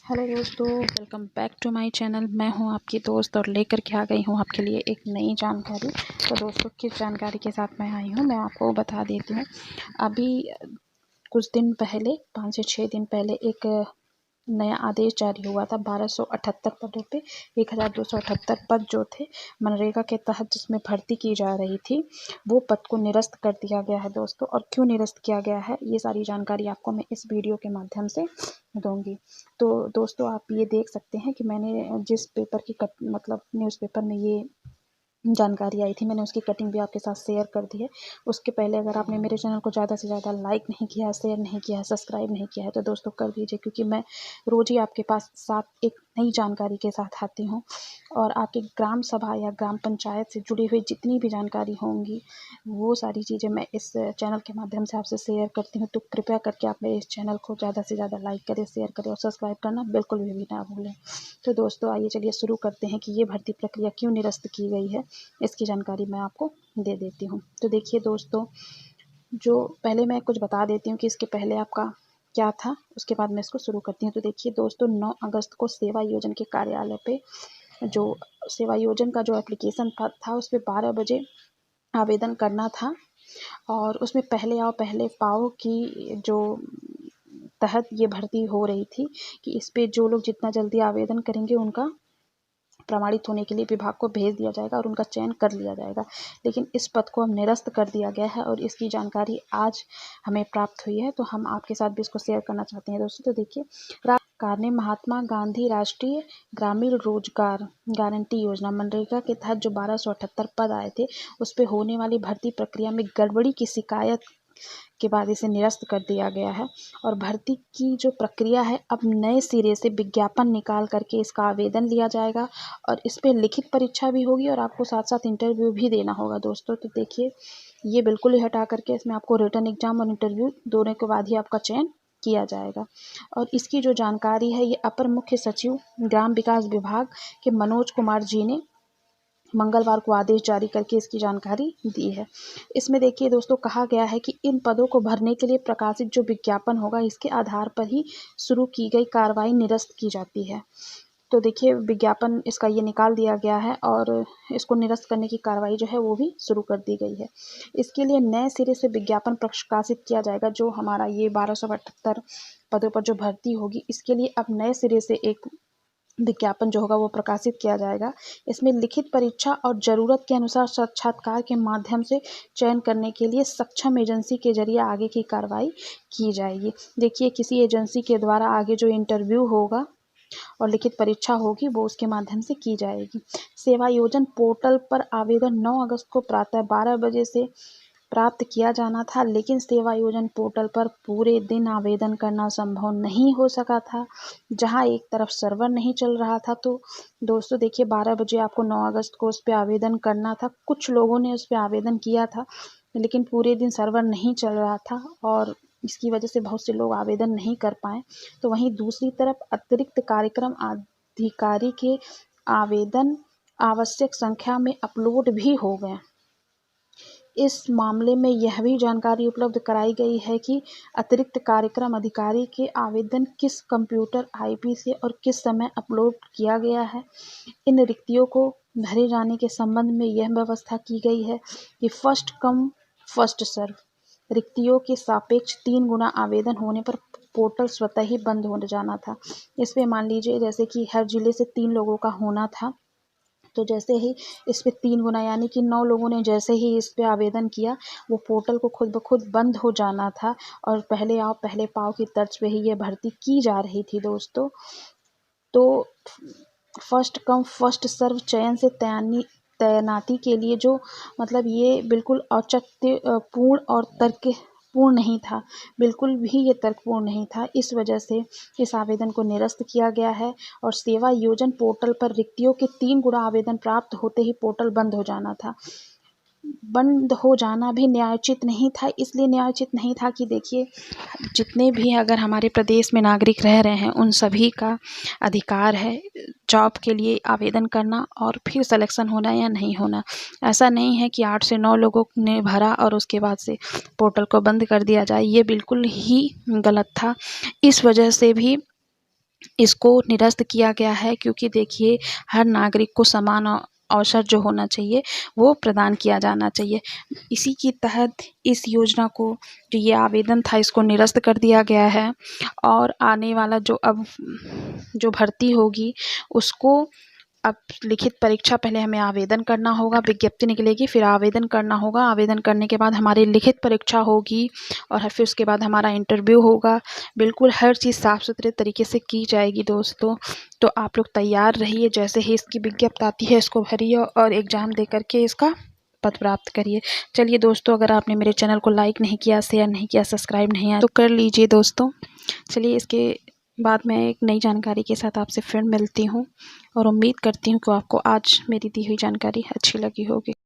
Hello दोस्तों, welcome back to my channel. मैं हूं आपकी दोस्त और लेकर के आ गई हूं आपके लिए एक नई जानकारी। तो दोस्तों, किस जानकारी के साथ मैं आई हूं मैं आपको बता देती हूं। अभी कुछ दिन पहले 5 से 6 दिन पहले एक नया आदेश जारी हुआ था। 1278 पदों पे 1278 पद जो थे मनरेगा के तहत जिसमें भर्ती की जा रही थी, वो पद को निरस्त कर दिया गया है दोस्तों। और क्यों निरस्त किया गया है, ये सारी जानकारी आपको मैं इस वीडियो के माध्यम से दूंगी। तो दोस्तों, आप ये देख सकते हैं कि मैंने जिस पेपर की न्यूज़पेपर में ये जानकारी आई थी, मैंने उसकी कटिंग भी आपके साथ शेयर कर दी है। उसके पहले अगर आपने मेरे चैनल को ज़्यादा से ज़्यादा लाइक नहीं किया, शेयर नहीं किया है, सब्सक्राइब नहीं किया है, तो दोस्तों कर दीजिए, क्योंकि मैं रोज़ ही आपके पास साथ एक नई जानकारी के साथ आती हूँ। और आपके ग्राम सभा या ग्राम पंचायत से जुड़ी हुई जितनी भी जानकारी होंगी, वो सारी चीज़ें मैं इस चैनल के माध्यम से आपसे शेयर करती हूँ। तो कृपया करके आप मेरे इस चैनल को ज़्यादा से ज़्यादा लाइक करें, शेयर करें और सब्सक्राइब करना बिल्कुल भी ना भूलें। तो दोस्तों, आइए चलिए शुरू करते हैं कि ये भर्ती प्रक्रिया क्यों निरस्त की गई है, इसकी जानकारी मैं आपको दे देती हूँ। तो देखिए दोस्तों, जो पहले मैं कुछ बता देती हूँ कि इसके पहले आपका क्या था, उसके बाद मैं इसको शुरू करती हूँ। तो देखिए दोस्तों, 9 अगस्त को सेवा योजन के कार्यालय पे जो सेवा योजन का जो एप्लीकेशन था उस पे 12 बजे आवेदन करना था। और उसमें पहले आओ पहले पाओ की जो तहत ये भर्ती हो रही थी कि इस पे जो लोग जितना जल्दी आवेदन करेंगे उनका प्रमाणित होने के लिए विभाग को भेज दिया जाएगा और उनका चयन कर लिया जाएगा। लेकिन इस पद को अब निरस्त कर दिया गया है और इसकी जानकारी आज हमें प्राप्त हुई है, तो हम आपके साथ भी इसको शेयर करना चाहते हैं दोस्तों। तो देखिए, राज्य सरकार ने महात्मा गांधी राष्ट्रीय ग्रामीण रोजगार गारंटी योजना मनरेगा के तहत जो 1278 पद आए थे, उस पे होने वाली भर्ती प्रक्रिया में गड़बड़ी की शिकायत के बाद इसे निरस्त कर दिया गया है। और भर्ती की जो प्रक्रिया है, अब नए सिरे से विज्ञापन निकाल करके इसका आवेदन लिया जाएगा और इस पे लिखित परीक्षा भी होगी और आपको साथ साथ इंटरव्यू भी देना होगा दोस्तों। तो देखिए, ये बिल्कुल ही हटा करके इसमें आपको रिटन एग्जाम और इंटरव्यू दोनों के बाद ही आपका चयन किया जाएगा। और इसकी जो जानकारी है, ये अपर मुख्य सचिव ग्राम विकास विभाग के मनोज कुमार जी ने मंगलवार को आदेश जारी करके इसकी जानकारी दी है। इसमें देखिए दोस्तों, कहा गया है कि इन पदों को भरने के लिए प्रकाशित जो विज्ञापन होगा, इसके आधार पर ही शुरू की गई कार्रवाई निरस्त की जाती है। तो देखिए, विज्ञापन इसका ये निकाल दिया गया है और इसको निरस्त करने की कार्रवाई जो है वो भी शुरू कर दी गई है। इसके लिए नए सिरे से विज्ञापन प्रकाशित किया जाएगा। जो हमारा ये 1278 पदों पर जो भर्ती होगी, इसके लिए अब नए सिरे से एक विज्ञापन जो होगा वो प्रकाशित किया जाएगा। इसमें लिखित परीक्षा और ज़रूरत के अनुसार साक्षात्कार के माध्यम से चयन करने के लिए सक्षम एजेंसी के जरिए आगे की कार्रवाई की जाएगी। देखिए, किसी एजेंसी के द्वारा आगे जो इंटरव्यू होगा और लिखित परीक्षा होगी, वो उसके माध्यम से की जाएगी। सेवा योजन पोर्टल पर आवेदन 9 अगस्त को प्रातः 12 बजे से प्राप्त किया जाना था, लेकिन सेवा योजन पोर्टल पर पूरे दिन आवेदन करना संभव नहीं हो सका था, जहां एक तरफ सर्वर नहीं चल रहा था। तो दोस्तों देखिए, 12 बजे आपको 9 अगस्त को उस पर आवेदन करना था। कुछ लोगों ने उस पर आवेदन किया था, लेकिन पूरे दिन सर्वर नहीं चल रहा था और इसकी वजह से बहुत से लोग आवेदन नहीं कर पाए। तो वहीं दूसरी तरफ अतिरिक्त कार्यक्रम अधिकारी के आवेदन आवश्यक संख्या में अपलोड भी हो गए। इस मामले में यह भी जानकारी उपलब्ध कराई गई है कि अतिरिक्त कार्यक्रम अधिकारी के आवेदन किस कंप्यूटर आईपी से और किस समय अपलोड किया गया है। इन रिक्तियों को भरे जाने के संबंध में यह व्यवस्था की गई है कि फर्स्ट कम फर्स्ट सर्व। रिक्तियों के सापेक्ष 3 गुना आवेदन होने पर पोर्टल स्वतः ही बंद हो जाना था। इस पे मान लीजिए जैसे कि हर जिले से 3 लोगों का होना था, तो जैसे ही इस पे 3 गुना यानी कि 9 लोगों ने जैसे ही इस पे आवेदन किया, वो पोर्टल को खुद ब खुद बंद हो जाना था और पहले आओ पहले पाओ की तर्ज पे ही ये भर्ती की जा रही थी दोस्तों। तो फर्स्ट कम फर्स्ट सर्व चयन से तैनाती के लिए जो ये बिल्कुल औचित्य पूर्ण और तर्कपूर्ण नहीं था, बिल्कुल भी ये तर्कपूर्ण नहीं था। इस वजह से इस आवेदन को निरस्त किया गया है और सेवा योजन पोर्टल पर रिक्तियों के 3 गुना आवेदन प्राप्त होते ही पोर्टल बंद हो जाना था। बंद हो जाना भी न्यायोचित नहीं था। इसलिए न्यायोचित नहीं था कि देखिए, जितने भी अगर हमारे प्रदेश में नागरिक रह रहे हैं, उन सभी का अधिकार है जॉब के लिए आवेदन करना और फिर सिलेक्शन होना या नहीं होना। ऐसा नहीं है कि 8 से 9 लोगों ने भरा और उसके बाद से पोर्टल को बंद कर दिया जाए, ये बिल्कुल ही गलत था। इस वजह से भी इसको निरस्त किया गया है, क्योंकि देखिए हर नागरिक को समान अवसर जो होना चाहिए वो प्रदान किया जाना चाहिए। इसी के तहत इस योजना को, जो ये आवेदन था, इसको निरस्त कर दिया गया है। और आने वाला जो भर्ती होगी उसको अब लिखित परीक्षा, पहले हमें आवेदन करना होगा, विज्ञप्ति निकलेगी, फिर आवेदन करना होगा। आवेदन करने के बाद हमारी लिखित परीक्षा होगी और फिर उसके बाद हमारा इंटरव्यू होगा। बिल्कुल हर चीज़ साफ़ सुथरे तरीके से की जाएगी दोस्तों। तो आप लोग तैयार रहिए, जैसे ही इसकी विज्ञप्ति आती है इसको भरिए और एग्ज़ाम दे करके इसका पद प्राप्त करिए। चलिए दोस्तों, अगर आपने मेरे चैनल को लाइक नहीं किया, शेयर नहीं किया, सब्सक्राइब नहीं है तो कर लीजिए दोस्तों। चलिए, इसके बाद मैं एक नई जानकारी के साथ आपसे फिर मिलती हूँ और उम्मीद करती हूँ कि आपको आज मेरी दी हुई जानकारी अच्छी लगी होगी।